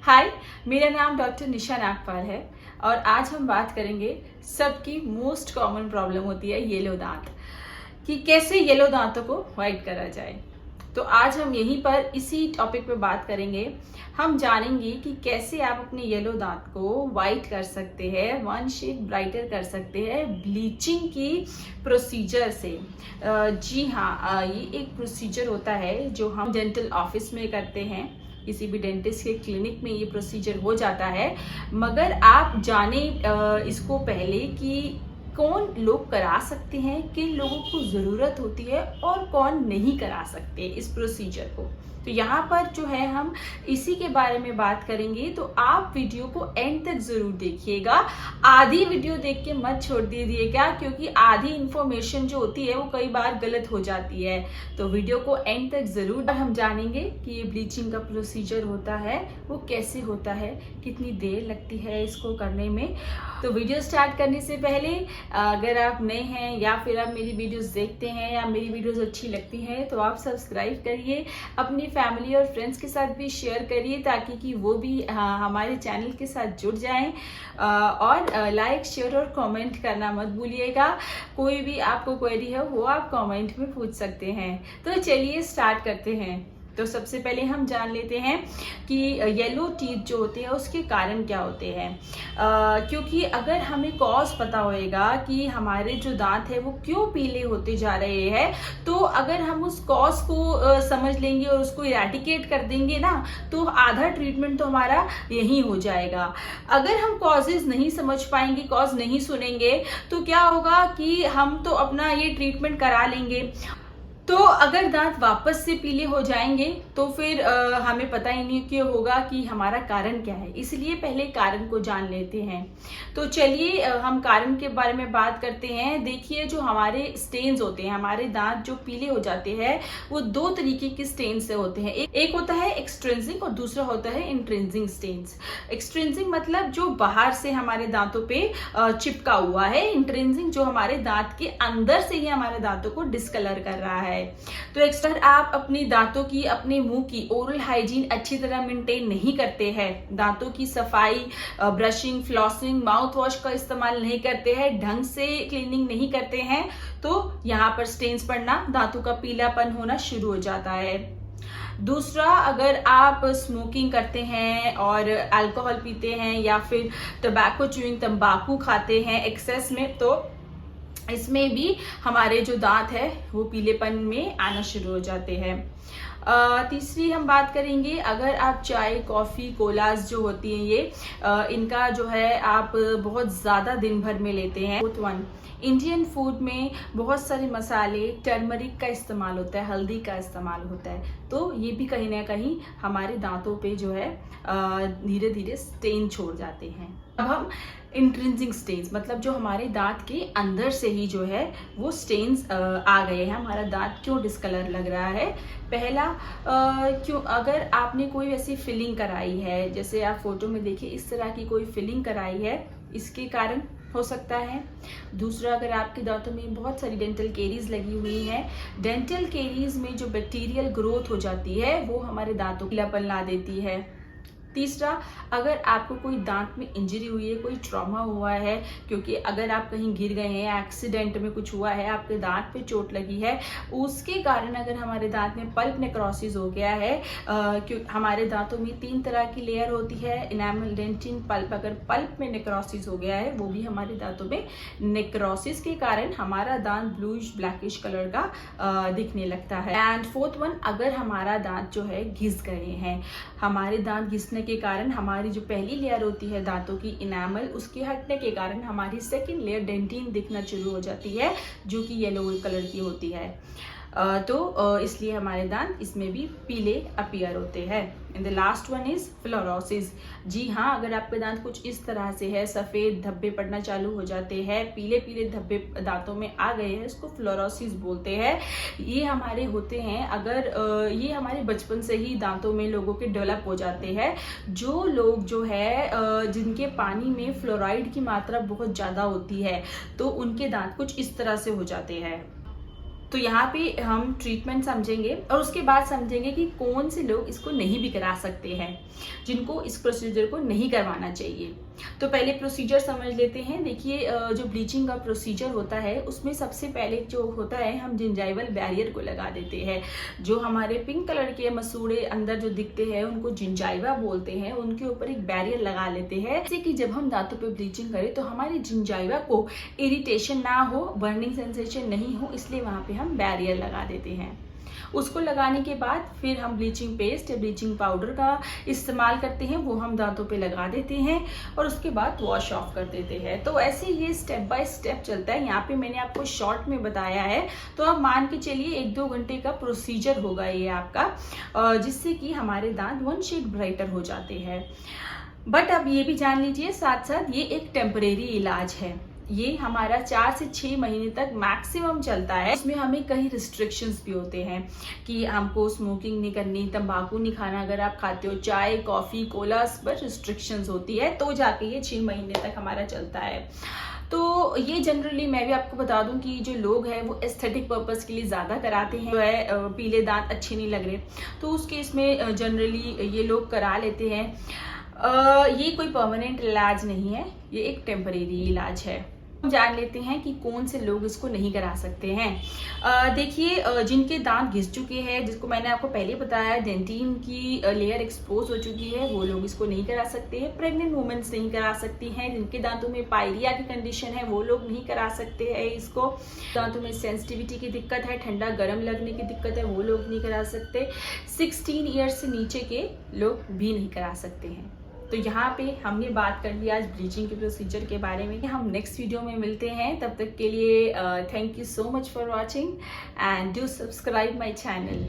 हाय, मेरा नाम डॉक्टर निशा नागपाल है और आज हम बात करेंगे सबकी मोस्ट कॉमन प्रॉब्लम होती है येलो दांत कि कैसे येलो दांतों को वाइट करा जाए। तो आज हम यहीं पर इसी टॉपिक पे बात करेंगे। हम जानेंगे कि कैसे आप अपने येलो दांत को वाइट कर सकते हैं, वन शेड ब्राइटर कर सकते हैं ब्लीचिंग की प्रोसीजर से। जी हाँ, ये एक प्रोसीजर होता है जो हम डेंटल ऑफिस में करते हैं। किसी भी डेंटिस्ट के क्लिनिक में ये प्रोसीजर हो जाता है, मगर आप जाने इसको पहले कि कौन लोग करा सकते हैं, किन लोगों को ज़रूरत होती है और कौन नहीं करा सकते इस प्रोसीजर को। तो यहाँ पर जो है हम इसी के बारे में बात करेंगे, तो आप वीडियो को एंड तक ज़रूर देखिएगा। आधी वीडियो देख के मत छोड़ दीजिएगा, क्योंकि आधी इंफॉर्मेशन जो होती है वो कई बार गलत हो जाती है। तो वीडियो को एंड तक ज़रूर हम जानेंगे कि ये ब्लीचिंग का प्रोसीजर होता है वो कैसे होता है, कितनी देर लगती है इसको करने में। तो वीडियो स्टार्ट करने से पहले अगर आप नए हैं या फिर आप मेरी वीडियोस देखते हैं या मेरी वीडियोस अच्छी लगती हैं तो आप सब्सक्राइब करिए, अपनी फैमिली और फ्रेंड्स के साथ भी शेयर करिए ताकि कि वो भी हमारे चैनल के साथ जुड़ जाएं। और लाइक, शेयर और कमेंट करना मत भूलिएगा। कोई भी आपको क्वेरी है वो आप कमेंट में पूछ सकते हैं। तो चलिए स्टार्ट करते हैं। तो सबसे पहले हम जान लेते हैं कि येलो टीथ जो होते हैं उसके कारण क्या होते हैं। क्योंकि अगर हमें कॉज पता होएगा कि हमारे जो दांत है वो क्यों पीले होते जा रहे हैं, तो अगर हम उस कॉज को समझ लेंगे और उसको इरेडिकेट कर देंगे ना, तो आधा ट्रीटमेंट तो हमारा यही हो जाएगा। अगर हम कॉजेज नहीं समझ पाएंगे, कॉज नहीं सुनेंगे, तो क्या होगा कि हम तो अपना ये ट्रीटमेंट करा लेंगे, तो अगर दांत वापस से पीले हो जाएंगे तो फिर हमें पता ही नहीं कि होगा कि हमारा कारण क्या है। इसलिए पहले कारण को जान लेते हैं। तो चलिए हम कारण के बारे में बात करते हैं। देखिए, जो हमारे स्टेन्स होते हैं, हमारे दांत जो पीले हो जाते हैं, वो दो तरीके के स्टेन्स से होते हैं। एक होता है एक्सट्रिंसिक और दूसरा होता है इंट्रिंसिक स्टेन्स। एक्सट्रिंसिक मतलब जो बाहर से हमारे दांतों पे चिपका हुआ है, इंट्रिंसिक जो हमारे दांत के अंदर से ही हमारे दांतों को डिस्कलर कर रहा है। तो अक्सर आप अपने दांतों की, अपने मुंह की ओरल हाइजीन अच्छी तरह मेंटेन नहीं करते हैं, दांतों की सफाई, ब्रशिंग, फ्लॉसिंग, माउथ वॉश का इस्तेमाल नहीं करते हैं, ढंग से क्लीनिंग नहीं करते हैं, तो यहाँ पर स्टेन्स पड़ना, दांतों का पीलापन होना शुरू हो जाता है। दूसरा, अगर आप स्मोकिंग करते हैं और अल्कोहल पीते हैं या फिर टबैको च्यूइंग, तंबाकू खाते हैं एक्सेस में, तो इसमें भी हमारे जो दांत है वो पीलेपन में आना शुरू हो जाते हैं। तीसरी हम बात करेंगे, अगर आप चाय, कॉफ़ी, कोलाज जो होती हैं ये इनका जो है आप बहुत ज़्यादा दिन भर में लेते हैं। फोर्थ वन, इंडियन फूड में बहुत सारे मसाले, टर्मरिक का इस्तेमाल होता है, हल्दी का इस्तेमाल होता है, तो ये भी कहीं ना कहीं हमारे दांतों पे जो है धीरे धीरे स्टेन छोड़ जाते हैं। अब हम इंट्रिंसिक स्टेन्स, मतलब जो हमारे दांत के अंदर से ही जो है वो स्टेन्स आ गए हैं, हमारा दांत क्यों डिस्कलर लग रहा है। पहला, क्यों अगर आपने कोई ऐसी फिलिंग कराई है, जैसे आप फोटो में देखिए इस तरह की कोई फिलिंग कराई है, इसके कारण हो सकता है। दूसरा, अगर आपके दांतों में बहुत सारी डेंटल केरीज लगी हुई है, डेंटल केरीज में जो बैक्टीरियल ग्रोथ हो जाती है वो हमारे दांतों को पीलापन ला देती है। तीसरा, अगर आपको कोई दांत में इंजरी हुई है, कोई ट्रॉमा हुआ है, क्योंकि अगर आप कहीं गिर गए हैं, एक्सीडेंट में कुछ हुआ है, आपके दांत पे चोट लगी है, उसके कारण अगर हमारे दांत में पल्प नेक्रोसिस हो गया है, क्योंकि हमारे दांतों में 3 तरह की लेयर होती है, इनामल, डेंटिन, पल्प। अगर पल्प में नेक्रोसिस हो गया है, वो भी हमारे दांतों में नेक्रोसिस के कारण हमारा दांत ब्लूइश ब्लैकिश कलर का दिखने लगता है। एंड फोर्थ वन, अगर हमारा दांत जो है घिस गए हैं, हमारे दांत घिसने के कारण हमारी जो पहली लेयर होती है दांतों की इनामल, उसके हटने के कारण हमारी सेकंड लेयर डेंटिन दिखना शुरू हो जाती है, जो कि येलो कलर की होती है। तो इसलिए हमारे दांत इसमें भी पीले अपीयर होते हैं। And the last one is fluorosis. जी हाँ, अगर आपके दांत कुछ इस तरह से है, सफ़ेद धब्बे पड़ना चालू हो जाते हैं, पीले पीले धब्बे दांतों में आ गए हैं, इसको फ्लोरोसिस बोलते हैं। ये हमारे होते हैं, अगर ये हमारे बचपन से ही दांतों में लोगों के डेवलप हो जाते हैं। जो लोग जो है जिनके पानी में फ्लोराइड की मात्रा बहुत ज़्यादा होती है, तो उनके दांत कुछ इस तरह से हो जाते हैं। तो यहाँ पे हम ट्रीटमेंट समझेंगे और उसके बाद समझेंगे कि कौन से लोग इसको नहीं भी करा सकते हैं, जिनको इस प्रोसीजर को नहीं करवाना चाहिए। तो पहले प्रोसीजर समझ लेते हैं। देखिए, जो ब्लीचिंग का प्रोसीजर होता है उसमें सबसे पहले जो होता है, हम जिंजाइवल बैरियर को लगा देते हैं। जो हमारे पिंक कलर के मसूड़े अंदर जो दिखते हैं उनको जिंजाइवा बोलते हैं, उनके ऊपर एक बैरियर लगा लेते हैं, जिससे कि जब हम दांतों पे ब्लीचिंग करें तो हमारे जिंजाइवा को इरिटेशन ना हो, बर्निंग सेंसेशन नहीं हो, इसलिए वहां पे हम बैरियर लगा देते हैं। उसको लगाने के बाद फिर हम ब्लीचिंग पेस्ट या ब्लीचिंग पाउडर का इस्तेमाल करते हैं, वो हम दांतों पे लगा देते हैं और उसके बाद वॉश ऑफ कर देते हैं। तो ऐसे ये स्टेप बाय स्टेप चलता है। यहाँ पे मैंने आपको शॉर्ट में बताया है, तो आप मान के चलिए 1-2 घंटे का प्रोसीजर होगा ये आपका, जिससे कि हमारे दांत 1 शेड ब्राइटर हो जाते हैं। बट अब ये भी जान लीजिए साथ साथ ये एक टेम्परेरी इलाज है। ये हमारा 4 से 6 महीने तक मैक्सिमम चलता है। इसमें हमें कई रिस्ट्रिक्शंस भी होते हैं कि हमको स्मोकिंग नहीं करनी, तंबाकू नहीं खाना, अगर आप खाते हो चाय, कॉफ़ी, कोला, इस पर रिस्ट्रिक्शंस होती है, तो जाके ये 6 महीने तक हमारा चलता है। तो ये जनरली मैं भी आपको बता दूं कि जो लोग हैं वो एस्थेटिक पर्पस के लिए ज़्यादा कराते हैं, जो है पीले दांत अच्छे नहीं लग रहे, तो उस केस में जनरली ये लोग करा लेते हैं। ये कोई परमानेंट इलाज नहीं है, ये एक टेम्परेरी इलाज है। हम जान लेते हैं कि कौन से लोग इसको नहीं करा सकते हैं। देखिए, जिनके दांत घिस चुके हैं, जिसको मैंने आपको पहले बताया डेंटिन की लेयर एक्सपोज हो चुकी है, वो लोग इसको नहीं करा सकते हैं। प्रेग्नेंट वुमेन्स नहीं करा सकती हैं। जिनके दांतों में पायरिया की कंडीशन है वो लोग नहीं करा सकते हैं इसको। दांतों में सेंसिटिविटी की दिक्कत है, ठंडा गर्म लगने की दिक्कत है, वो लोग नहीं करा सकते। 16 ईयर्स से नीचे के लोग भी नहीं करा सकते हैं। तो यहाँ पे हमने बात कर ली आज ब्लीचिंग के प्रोसीजर के बारे में। हम नेक्स्ट वीडियो में मिलते हैं, तब तक के लिए thank you so much for watching and do subscribe my channel.